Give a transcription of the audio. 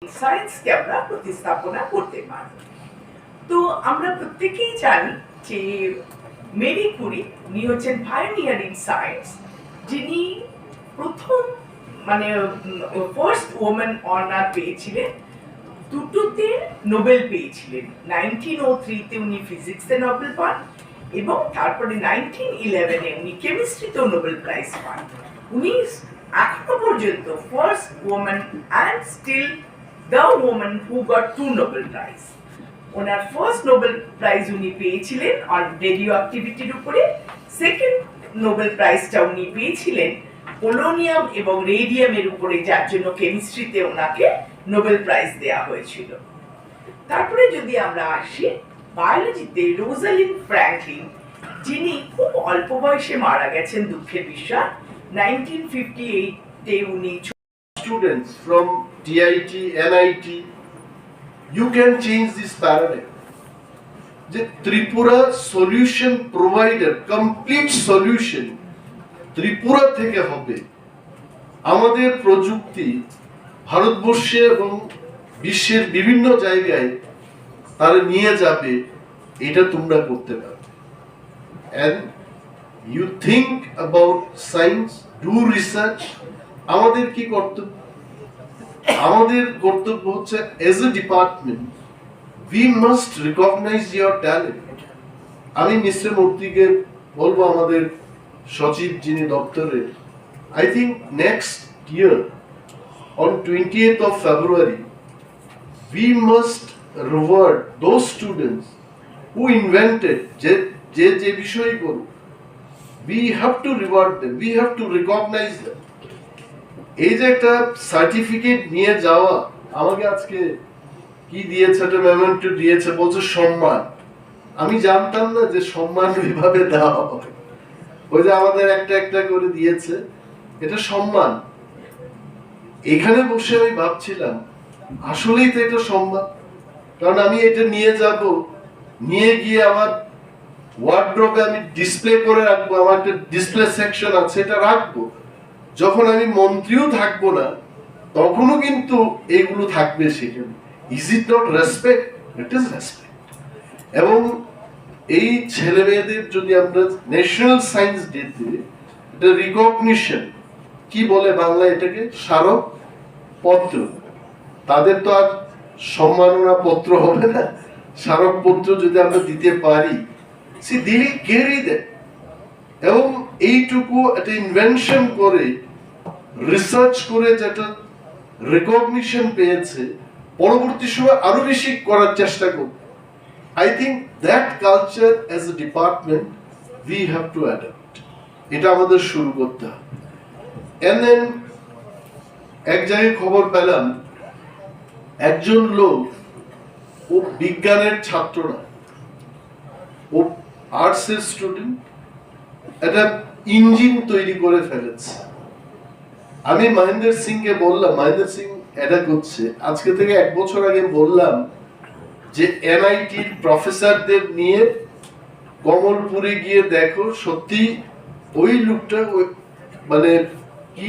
সায়েন্সকে আমরা প্রতিস্থাপনা করতে পারি। তো আমরা প্রত্যেকেই জানি যে মেরি কুরি উনি হচ্ছেন পায়োনিয়ার ইন সায়েন্স, যিনি প্রথম ফার্স্ট ওম্যান অনার পেয়েছিলেন। দুটোতে নোবেল পেয়েছিলেন। 1903-তে উনি ফিজিক্সে নোবেল পান এবং তারপরে 1911-এ উনি কেমিস্ট্রিতেও নোবেল প্রাইজ পান। উনি এখনো পর্যন্ত first woman and still the woman who got 2 Nobel prize. ওনার ফার্স্ট নোবেল প্রাইজ উনি পেয়েছিলেন অন রেডিও অ্যাক্টিভিটির উপরে। সেকেন্ড নোবেল প্রাইজটা উনি পেয়েছিলেন পোলোনিয়াম এবং রেডিয়ামের উপরে, যার জন্য কেমিস্ট্রিতে ওনাকে নোবেল প্রাইজ দেওয়া হয়েছিল। তারপরে যদি আমরা আসি বায়োলজিতে, রোজালিন্ড ফ্র্যাঙ্কলিন, যিনি খুব অল্প বয়সে মারা গেছেন দুঃখের বিষয়। 1958-এ উনি students from TIT, NIT, you can change this paradigm. যে Tripura solution provider, complete solution Tripura থেকে হবে। আমাদের প্রযুক্তি ভারতবর্ষে এবং বিশ্বের বিভিন্ন জায়গায় তারা নিয়ে যাবে, এটা তোমরা করতে পারবে। and you think about science, do research. আমাদের কি কর্তব্য? আমাদের কর্তব্য হচ্ছে as a department we must recognize your talent. আমি মিস্টার মূর্তিকে বলবো, আমাদের সচিব যিনি দপ্তরে, I think next year on 20th of February we must reward those students who invented যে বিষয় করুক, we have to reward them, we have to recognize them. এই যে একটা সার্টিফিকেট নিয়ে যাওয়া, আমাকে আজকে কি দিয়েছে, একটা মেমেন্টো দিয়েছে, বলছে সম্মান। আমি জানতাম না যে সম্মান এইভাবে দেওয়া হয়। ওই যে আমাদের একটা একটা করে দিয়েছে, এটা সম্মান। এখানে বসে আমি ভাবছিলাম আসলেই তো এটা সম্মান, কারণ আমি এটা নিয়ে যাব, নিয়ে গিয়ে আমার ওয়ার্ড্রোবে আমি ডিসপ্লে করে রাখবো, আমার একটা ডিসপ্লে সেকশন আছে, এটা রাখবো। যখন আমি মন্ত্রীও থাকবো না, তখনও কিন্তু এইগুলো থাকবে সেখানে। Is it not respect? It is respect. এবং এই ছেলে মেয়েদের যদি আমরা ন্যাশনাল সায়েন্স ডেতে এটা রিকগনিশন, কি বলে বাংলায় এটাকে, স্মারক পত্র, তাদের তো আর সম্মাননা পত্র হবে না, স্মারক পত্র যদি আমরা দিতে পারি, see they will carry that. এবং এইটুকু একটা ইনভেনশন করে, রিসার্চ করে যেটা রিকগনিশন পেয়েছে, পরবর্তী সময় আরো বেশি করার চেষ্টা করব। I think that culture as a department we have to adapt. এটা আমাদের শুরু করতে হবে। And then এক জায়গায় খবর পেলাম, একজন লোক, ও বিজ্ঞানের ছাত্র না, ও আর্টসের স্টুডেন্ট, একটা ইঞ্জিন তৈরি করে ফেলেছে। আমি মহেন্দ্র সিংকে বললাম, মহেন্দ্র সিং এটা করছে, আজকে থেকে 1 বছর আগে বললাম যে এনআইটির প্রফেসরদের নিয়ে কমলপুরে গিয়ে দেখো, সত্যি ওই লোকটা মানে কি